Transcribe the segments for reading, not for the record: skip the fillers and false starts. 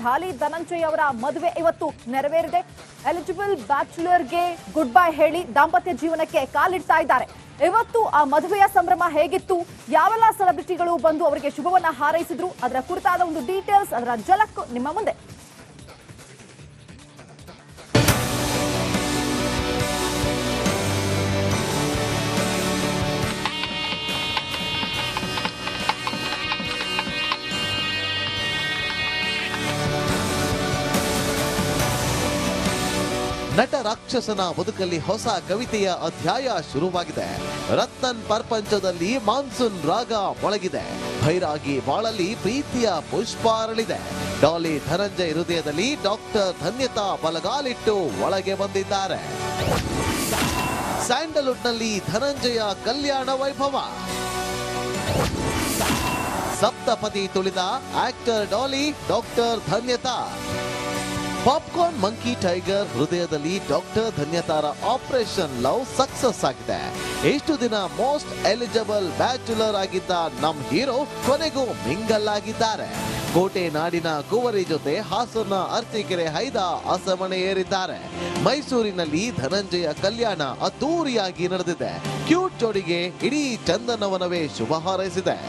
ಢಾಲಿ ಧನಂಜಯ್ ಅವರ ಮದುವೆ ಇವತ್ತು ನೆರವೇರಿದೆ. ಎಲಿಜಿಬಲ್ ಬ್ಯಾಚುಲರ್ಗೆ ಗುಡ್ ಬೈ ಹೇಳಿ ದಾಂಪತ್ಯ ಜೀವನಕ್ಕೆ ಕಾಲಿಡ್ತಾ ಇದ್ದಾರೆ. ಇವತ್ತು ಆ ಮದುವೆಯ ಸಂಭ್ರಮ ಹೇಗಿತ್ತು, ಯಾವೆಲ್ಲ ಸೆಲೆಬ್ರಿಟಿಗಳು ಬಂದು ಅವರಿಗೆ ಶುಭವನ್ನ ಹಾರೈಸಿದ್ರು, ಅದರ ಕುರಿತಾದ ಒಂದು ಡೀಟೇಲ್ಸ್, ಅದರ ಝಲಕ್ ನಿಮ್ಮ ಮುಂದೆ. ನಟ ರಾಕ್ಷಸನ ಬದುಕಲ್ಲಿ ಹೊಸ ಕವಿತೆಯ ಅಧ್ಯಾಯ ಶುರುವಾಗಿದೆ. ರತ್ನನ್ ಪ್ರಪಂಚದಲ್ಲಿ ಮಾನ್ಸೂನ್ ರಾಗ ಮೊಳಗಿದೆ. ಭೈರಾಗಿ ಬಾಳಲ್ಲಿ ಪ್ರೀತಿಯ ಪುಷ್ಪ ಅರಳಿದೆ. ಡಾಲಿ ಧನಂಜಯ್ ಹೃದಯದಲ್ಲಿ ಡಾಕ್ಟರ್ ಧನ್ಯತಾ ಬಲಗಾಲಿಟ್ಟು ಒಳಗೆ ಬಂದಿದ್ದಾರೆ. ಸ್ಯಾಂಡಲ್ವುಡ್ನಲ್ಲಿ ಧನಂಜಯ ಕಲ್ಯಾಣ ವೈಭವ. ಸಪ್ತಪದಿ ತುಳಿದ ಆಕ್ಟರ್ ಡಾಲಿ, ಡಾಕ್ಟರ್ ಧನ್ಯತಾ. ಪಾಪ್ಕಾರ್ನ್ ಮಂಕಿ ಟೈಗರ್ ಹೃದಯದಲ್ಲಿ ಡಾಕ್ಟರ್ ಧನ್ಯತಾರ ಆಪರೇಷನ್ ಲವ್ ಸಕ್ಸಸ್ ಆಗಿದೆ. ಎಷ್ಟು ದಿನ ಮೋಸ್ಟ್ ಎಲಿಜಿಬಲ್ ಬ್ಯಾಚುಲರ್ ಆಗಿದ್ದ ನಮ್ ಹೀರೋ ಕೊನೆಗೂ ಮಿಂಗಲ್ ಆಗಿದ್ದಾರೆ. ಕೋಟೆ ನಾಡಿನ ಕುವರಿ ಜೊತೆ ಹಾಸನ ಅರಸೀಕೆರೆ ಹೈದ ಅಸಮಣೆ ಏರಿದ್ದಾರೆ. ಮೈಸೂರಿನಲ್ಲಿ ಧನಂಜಯ ಕಲ್ಯಾಣ ಅದ್ದೂರಿಯಾಗಿ ನಡೆದಿದೆ. ಕ್ಯೂಟ್ ಜೋಡಿಗೆ ಇಡೀ ಚಂದನವನವೇ ಶುಭ ಹಾರೈಸಿದೆ.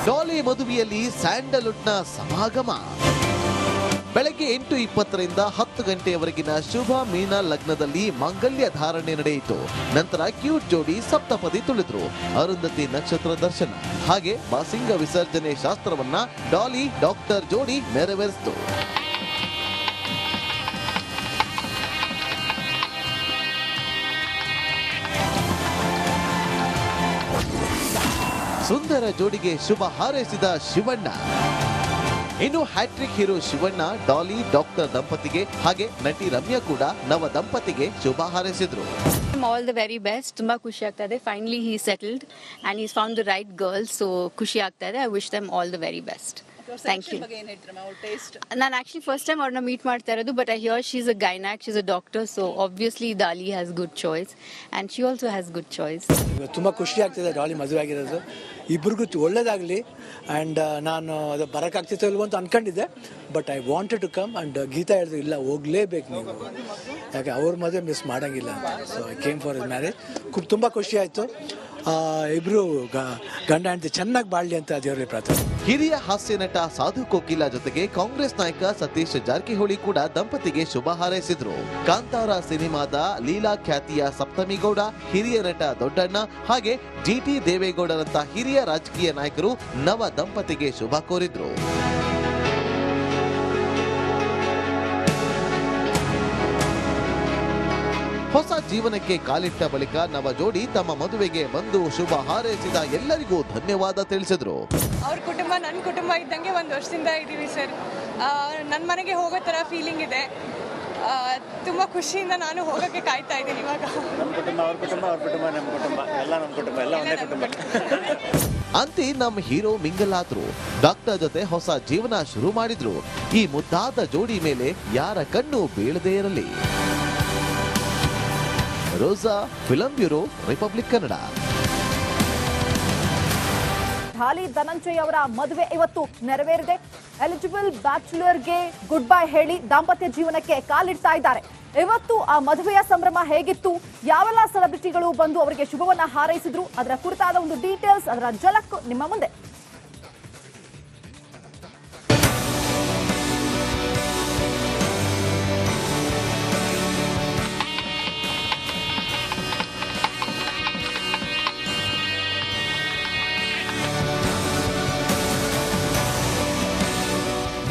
ಡಾಲಿ ಮದುವೆಯಲ್ಲಿ ಸ್ಯಾಂಡಲ್ವುಡ್ನ ಸಮಾಗಮ. ಬೆಳಗ್ಗೆ 8:20ರಿಂದ 10 ಗಂಟೆಯವರೆಗಿನ ಶುಭ ಮೀನ ಲಗ್ನದಲ್ಲಿ ಮಾಂಗಲ್ಯ ಧಾರಣೆ ನಡೆಯಿತು. ನಂತರ ಕ್ಯೂಟ್ ಜೋಡಿ ಸಪ್ತಪದಿ ತುಳಿದ್ರು. ಅರುಂಧತಿ ನಕ್ಷತ್ರ ದರ್ಶನ ಹಾಗೆ ಬಾಸಿಂಗ ವಿಸರ್ಜನೆ ಶಾಸ್ತ್ರವನ್ನ ಡಾಲಿ ಡಾಕ್ಟರ್ ಜೋಡಿ ನೆರವೇರಿಸಿತು. ಸುಂದರ ಜೋಡಿಗೆ ಶುಭ ಹಾರೈಸಿದ ಶಿವಣ್ಣ. ಇನ್ನು hattrick hero Shivanna Dolly doctor ದಂಪತಿಗೆ ಹಾಗೆ ನಟಿ ರಮ್ಯಾ ಕೂಡ ನವ ದಂಪತಿಗೆ ಶುಭ ಹಾರೈಸಿದ್ರು. All the very best. ತುಂಬಾ ಖುಷಿ ಆಗ್ತಾ ಇದೆ. Finally he settled and he's found the right girl. So ಖುಷಿ ಆಗ್ತಾ ಇದೆ. I wish them all the very best. Thank you. ನಾನು actually first time ಅವ್ರನ್ನ ಮೀಟ್ ಮಾಡ್ತಾ ಇರೋದು, but I hear she's a gynec, she's a doctor, so obviously Dali has good choice and she also has good choice. ತುಂಬ ಖುಷಿ ಆಗ್ತಿದೆ ಡಾಲಿ ಮದುವೆ ಆಗಿರೋದು. ಇಬ್ರಿಗೂ ಒಳ್ಳೇದಾಗಲಿ. ಆ್ಯಂಡ್ ನಾನು ಅದು ಬರೋಕ್ಕಾಗ್ತಿತ್ತು ಇಲ್ವೋ ಅಂತ ಅನ್ಕೊಂಡಿದ್ದೆ, but I wanted to come. And Geetha ಹೇಳಿದ್ರು ಇಲ್ಲ ಹೋಗಲೇಬೇಕು ನೀವು, ಯಾಕೆ ಅವ್ರ ಮದುವೆ ಮಿಸ್ ಮಾಡೋಂಗಿಲ್ಲ ಅಂತ. So I came for is marriage. ತುಂಬ ಖುಷಿ ಆಯಿತು. ಇಬ್ರು ಗಂಡ ಹೆಂಡತಿ ಚೆನ್ನಾಗಿ ಬಾಳ್ಲಿ ಅಂತ ದೇವರಲ್ಲಿ ಪ್ರಾರ್ಥನೆ. ಹಿರಿಯ ಹಾಸ್ಯ ನಟ ಸಾಧು ಕೋಕಿಲಾ ಜೊತೆಗೆ ಕಾಂಗ್ರೆಸ್ ನಾಯಕ ಸತೀಶ್ ಜಾರಕಿಹೊಳಿ ಕೂಡ ದಂಪತಿಗೆ ಶುಭ ಹಾರೈಸಿದ್ರು. ಕಾಂತಾರ ಸಿನಿಮಾದ ಲೀಲಾ ಖ್ಯಾತಿಯ ಸಪ್ತಮಿ ಗೌಡ, ಹಿರಿಯ ನಟ ದೊಡ್ಡಣ್ಣ ಹಾಗೆ ಜಿಟಿ ದೇವೇಗೌಡರಂತ ಹಿರಿಯ ರಾಜಕೀಯ ನಾಯಕರು ನವ ದಂಪತಿಗೆ ಶುಭ ಕೋರಿದ್ರು. ಹೊಸ ಜೀವನಕ್ಕೆ ಕಾಲಿಟ್ಟ ಬಳಿಕ ನವ ಜೋಡಿ ತಮ್ಮ ಮದುವೆಗೆ ಬಂದು ಶುಭ ಹಾರೈಸಿದ ಎಲ್ಲರಿಗೂ ಧನ್ಯವಾದ ತಿಳಿಸಿದ್ರು. ಅವ್ರ ಕುಟುಂಬ ನನ್ನ ಕುಟುಂಬ ಇದ್ದಂಗೆ 1 ವರ್ಷದಿಂದ ಇದ್ದೀವಿ ಸರ್. ನನ್ನ ಮನೆಗೆ ಹೋಗೋ ಥರ ಫೀಲಿಂಗ್ ಇದೆ. ತುಂಬ ಖುಷಿಯಿಂದ ನಾನು ಹೋಗೋಕ್ಕೆ ಕಾಯ್ತಾ ಇದ್ದೀನಿ. ಇವಾಗ ನಮ್ಮ ಕುಟುಂಬ ಅವ್ರ ಕುಟುಂಬ, ಅವ್ರ ಕುಟುಂಬ ನಮ್ಮ ಕುಟುಂಬ, ಎಲ್ಲ ನಮ್ಮ ಕುಟುಂಬ, ಎಲ್ಲ ಒಂದೇ ಕುಟುಂಬ. ಅಂತೆ ನಮ್ಮ ಹೀರೋ ಮಿಂಗಲ್ ಆದ್ರು. ಡಾಕ್ಟರ್ ಜೊತೆ ಹೊಸ ಜೀವನ ಶುರು ಮಾಡಿದ್ರು. ಈ ಮುದ್ದಾದ ಜೋಡಿ ಮೇಲೆ ಯಾರ ಕಣ್ಣು ಬೀಳದೇ ಇರಲಿ. Rosa, film bureau, republic Kannada. Daali Dhananjay ಅವರ ಮದುವೆ ಇವತ್ತು ನೆರವೇರಿದೆ. ಎಲಿಜಿಬಲ್ ಬ್ಯಾಚುಲರ್ಗೆ ಗುಡ್ ಬೈ ಹೇಳಿ ದಾಂಪತ್ಯ ಜೀವನಕ್ಕೆ ಕಾಲಿಡ್ತಾ ಇದ್ದಾರೆ. ಇವತ್ತು ಆ ಮದುವೆಯ ಸಂಭ್ರಮ ಹೇಗಿತ್ತು, ಯಾವೆಲ್ಲ ಸೆಲೆಬ್ರಿಟಿಗಳು ಬಂದು ಅವರಿಗೆ ಶುಭವನ್ನ ಹಾರೈಸಿದ್ರು, ಅದರ ಕುರಿತಾದ ಒಂದು ಡೀಟೇಲ್ಸ್, ಅದರ ಝಲಕ್ ನಿಮ್ಮ ಮುಂದೆ.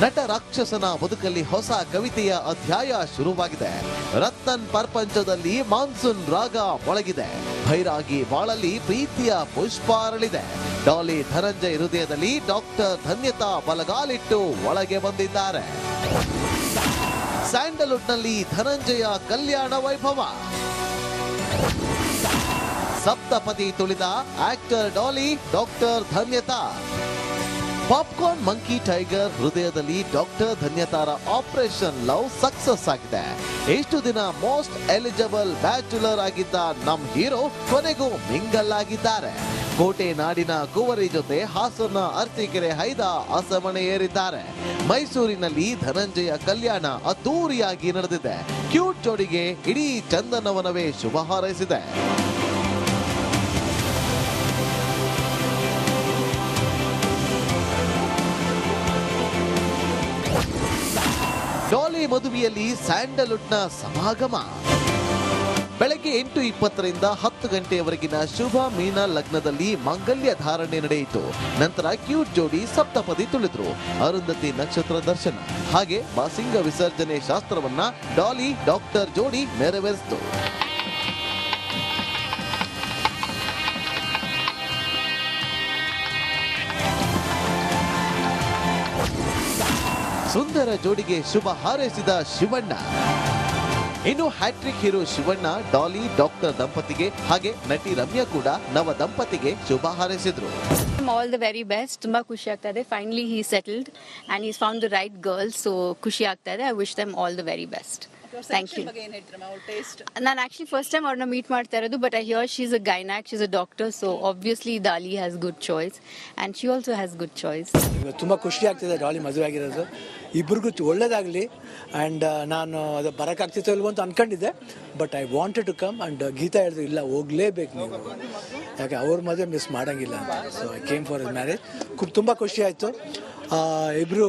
ನಟ ರಾಕ್ಷಸನ ಬದುಕಲ್ಲಿ ಹೊಸ ಕವಿತೆಯ ಅಧ್ಯಾಯ ಶುರುವಾಗಿದೆ. ರತ್ನನ್ ಪ್ರಪಂಚದಲ್ಲಿ ಮಾನ್ಸೂನ್ ರಾಗ ಮೊಳಗಿದೆ. ಭೈರಾಗಿ ಬಾಳಲ್ಲಿ ಪ್ರೀತಿಯ ಪುಷ್ಪ ಅರಳಿದೆ. ಡಾಲಿ ಧನಂಜಯ್ ಹೃದಯದಲ್ಲಿ ಡಾಕ್ಟರ್ ಧನ್ಯತಾ ಬಲಗಾಲಿಟ್ಟು ಒಳಗೆ ಬಂದಿದ್ದಾರೆ. ಸ್ಯಾಂಡಲ್ವುಡ್ನಲ್ಲಿ ಧನಂಜಯ ಕಲ್ಯಾಣ ವೈಭವ. ಸಪ್ತಪದಿ ತುಳಿದ ಆಕ್ಟರ್ ಡಾಲಿ, ಡಾಕ್ಟರ್ ಧನ್ಯತಾ. ಪಾಪ್ಕಾರ್ನ್ ಮಂಕಿ ಟೈಗರ್ ಹೃದಯದಲ್ಲಿ ಡಾಕ್ಟರ್ ಧನ್ಯತಾರ ಆಪರೇಷನ್ ಲವ್ ಸಕ್ಸಸ್ ಆಗಿದೆ. ಎಷ್ಟು ದಿನ ಮೋಸ್ಟ್ ಎಲಿಜಿಬಲ್ ಬ್ಯಾಚುಲರ್ ಆಗಿದ್ದ ನಮ್ ಹೀರೋ ಕೊನೆಗೂ ಮಿಂಗಲ್ ಆಗಿದ್ದಾರೆ. ಕೋಟೆ ನಾಡಿನ ಕುವರಿ ಜೊತೆ ಹಾಸನ ಅರಸೀಕೆರೆ ಹೈದ ಅಸಮಣೆ ಏರಿದ್ದಾರೆ. ಮೈಸೂರಿನಲ್ಲಿ ಧನಂಜಯ ಕಲ್ಯಾಣ ಅದ್ದೂರಿಯಾಗಿ ನಡೆದಿದೆ. ಕ್ಯೂಟ್ ಜೋಡಿಗೆ ಇಡೀ ಚಂದನವನವೇ ಶುಭ ಹಾರೈಸಿದೆ. ಡಾಲಿ ಮದುವೆಯಲ್ಲಿ ಸ್ಯಾಂಡಲ್ವುಡ್ನ ಸಮಾಗಮ. ಬೆಳಗ್ಗೆ 8:20ರಿಂದ 10 ಗಂಟೆಯವರೆಗಿನ ಶುಭ ಮೀನ ಲಗ್ನದಲ್ಲಿ ಮಾಂಗಲ್ಯ ಧಾರಣೆ ನಡೆಯಿತು. ನಂತರ ಕ್ಯೂಟ್ ಜೋಡಿ ಸಪ್ತಪದಿ ತುಳಿದ್ರು. ಅರುಂಧತಿ ನಕ್ಷತ್ರ ದರ್ಶನ ಹಾಗೆ ಬಾಸಿಂಗ ವಿಸರ್ಜನೆ ಶಾಸ್ತ್ರವನ್ನ ಡಾಲಿ ಡಾಕ್ಟರ್ ಜೋಡಿ ನೆರವೇರಿಸಿತು. ಸುಂದರ ಜೋಡಿಗೆ ಶುಭ ಹಾರೈಸಿದ ಶಿವಣ್ಣ. ಇನ್ನು hattrick hero Shivanna Dolly doctor ದಂಪತಿಗೆ ಹಾಗೆ ನಟಿ ರಮ್ಯಾ ಕೂಡ ನವ ದಂಪತಿಗೆ ಶುಭ ಹಾರೈಸಿದ್ರು. All the very best. ತುಂಬಾ ಖುಷಿ ಆಗ್ತಾ ಇದೆ. Finally he settled and he's found the right girl. So ಖುಷಿ ಆಗ್ತಾ ಇದೆ. I wish them all the very best. Thank you. ನಾನು ಆಕ್ಚುಲಿ ಫಸ್ಟ್ ಟೈಮ್ ಅವ್ರನ್ನ ಮೀಟ್ ಮಾಡ್ತಾ ಇರೋದು, but I hear she's a gynaec, she's a doctor, so obviously Daali has good choice and she also has good choice. ತುಂಬ ಖುಷಿ ಆಗ್ತಿದೆ ಡಾಲಿ ಮದುವೆ ಆಗಿರೋದು. ಇಬ್ರಿಗೂ ಒಳ್ಳೇದಾಗಲಿ. ಆ್ಯಂಡ್ ನಾನು ಅದು ಬರೋಕ್ಕಾಗ್ತಿತ್ತು ಇಲ್ವೋ ಅಂತ ಅನ್ಕೊಂಡಿದ್ದೆ, but I wanted to come. And Geetha ಹೇಳಿದ್ರು ಇಲ್ಲ ಹೋಗ್ಲೇಬೇಕು ನೀವು, ಯಾಕೆ ಅವ್ರ ಮದುವೆ ಮಿಸ್ ಮಾಡೋಂಗಿಲ್ಲ ಅಂತ. So I came for is marriage. ತುಂಬ ಖುಷಿ ಆಯಿತು. ಇಬ್ರು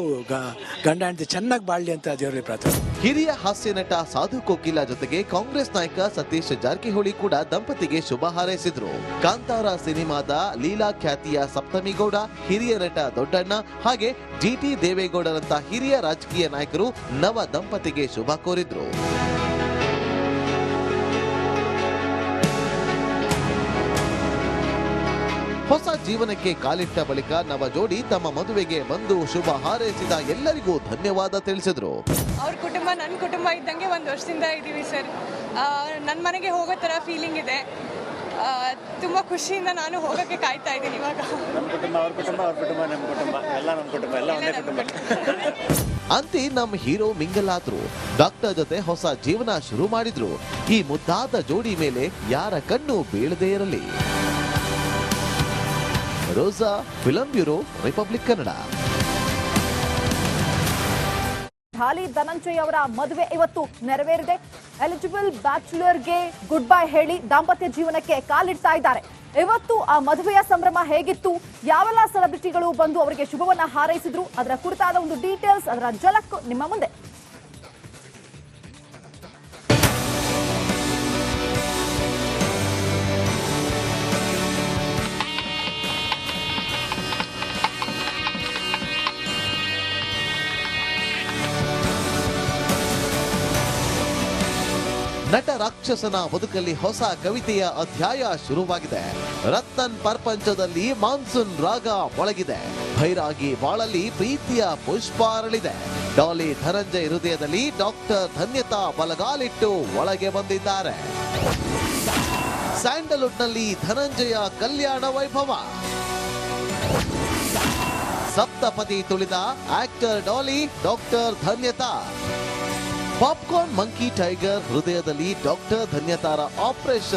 ಗಂಡ ಹೆಂಡತಿ ಚೆನ್ನಾಗಿ ಬಾಳ್ಲಿ ಅಂತ ದೇವರಲ್ಲಿ ಪ್ರಾರ್ಥನೆ. ಹಿರಿಯ ಹಾಸ್ಯ ನಟ ಸಾಧು ಕೋಕಿಲ ಜೊತೆಗೆ ಕಾಂಗ್ರೆಸ್ ನಾಯಕ ಸತೀಶ್ ಜಾರಕಿಹೊಳಿ ಕೂಡ ದಂಪತಿಗೆ ಶುಭ ಹಾರೈಸಿದ್ರು. ಕಾಂತಾರ ಸಿನಿಮಾದ ಲೀಲಾ ಖ್ಯಾತಿಯ ಸಪ್ತಮಿ ಗೌಡ, ಹಿರಿಯ ನಟ ದೊಡ್ಡಣ್ಣ ಹಾಗೆ ಜಿಟಿ ದೇವೇಗೌಡರಂತ ಹಿರಿಯ ರಾಜಕೀಯ ನಾಯಕರು ನವ ದಂಪತಿಗೆ ಶುಭ ಕೋರಿದ್ರು. ಹೊಸ ಜೀವನಕ್ಕೆ ಕಾಲಿಟ್ಟ ಬಳಿಕ ನವ ಜೋಡಿ ತಮ್ಮ ಮದುವೆಗೆ ಬಂದು ಶುಭ ಹಾರೈಸಿದ ಎಲ್ಲರಿಗೂ ಧನ್ಯವಾದ ತಿಳಿಸಿದ್ರು. ಅವ್ರ ಕುಟುಂಬ ನನ್ನ ಕುಟುಂಬ ಇದ್ದಂಗೆ ಒಂದು ವರ್ಷದಿಂದ ಇದ್ದೀವಿ ಸರ್. ನನ್ನ ಮನೆಗೆ ಹೋಗೋ ಥರ ಫೀಲಿಂಗ್ ಇದೆ. ತುಂಬ ಖುಷಿಯಿಂದ ನಾನು ಹೋಗೋಕ್ಕೆ ಕಾಯ್ತಾ ಇದ್ದೀನಿ ಇವಾಗ. ನಮ್ಮ ಕುಟುಂಬ ಅವ್ರ ಕುಟುಂಬ, ಅವ್ರ ಕುಟುಂಬ ನಮ್ಮ ಕುಟುಂಬ, ಎಲ್ಲ ನಮ್ಮ ಕುಟುಂಬ, ಎಲ್ಲ ಒಂದೇ ಕುಟುಂಬ. ಅಂತೆ ನಮ್ಮ ಹೀರೋ ಮಿಂಗಲ್ ಆದ್ರು. ಡಾಕ್ಟರ್ ಜೊತೆ ಹೊಸ ಜೀವನ ಶುರು ಮಾಡಿದ್ರು. ಈ ಮುದ್ದಾದ ಜೋಡಿ ಮೇಲೆ ಯಾರ ಕಣ್ಣು ಬೀಳದೇ ಇರಲಿ. Rosa, film bureau, republic Kannada. Daali Dhananjay ಅವರ ಮದುವೆ ಇವತ್ತು ನೆರವೇರಿದೆ. ಎಲಿಜಿಬಲ್ ಬ್ಯಾಚುಲರ್ಗೆ ಗುಡ್ ಬೈ ಹೇಳಿ ದಾಂಪತ್ಯ ಜೀವನಕ್ಕೆ ಕಾಲಿಡ್ತಾ ಇದ್ದಾರೆ. ಇವತ್ತು ಆ ಮದುವೆಯ ಸಂಭ್ರಮ ಹೇಗಿತ್ತು, ಯಾವೆಲ್ಲ ಸೆಲೆಬ್ರಿಟಿಗಳು ಬಂದು ಅವರಿಗೆ ಶುಭವನ್ನ ಹಾರೈಸಿದ್ರು, ಅದರ ಕುರಿತಾದ ಒಂದು ಡೀಟೇಲ್ಸ್, ಅದರ ಝಲಕ್ ನಿಮ್ಮ ಮುಂದೆ. ನಟ ರಾಕ್ಷಸನ ಬದುಕಲ್ಲಿ ಹೊಸ ಕವಿತೆಯ ಅಧ್ಯಾಯ ಶುರುವಾಗಿದೆ. ರತ್ತನ್ ಪ್ರಪಂಚದಲ್ಲಿ ಮಾನ್ಸೂನ್ ರಾಗ ಮೊಳಗಿದೆ. ಭೈರಾಗಿ ಬಾಳಲ್ಲಿ ಪ್ರೀತಿಯ ಪುಷ್ಪ ಅರಳಿದೆ. ಡಾಲಿ ಧನಂಜಯ್ ಹೃದಯದಲ್ಲಿ ಡಾಕ್ಟರ್ ಧನ್ಯತಾ ಬಲಗಾಲಿಟ್ಟು ಒಳಗೆ ಬಂದಿದ್ದಾರೆ. ಸ್ಯಾಂಡಲ್ವುಡ್ನಲ್ಲಿ ಧನಂಜಯ ಕಲ್ಯಾಣ ವೈಭವ. ಸಪ್ತಪದಿ ತುಳಿದ ಆಕ್ಟರ್ ಡಾಲಿ ಡಾಕ್ಟರ್ ಧನ್ಯತಾ. ಪಾಪ್ಕಾರ್ನ್ ಮಂಕಿ ಟೈಗರ್ ಹೃದಯದಲ್ಲಿ ಡಾಕ್ಟರ್ ಧನ್ಯತಾರ ಆಪರೇಷನ್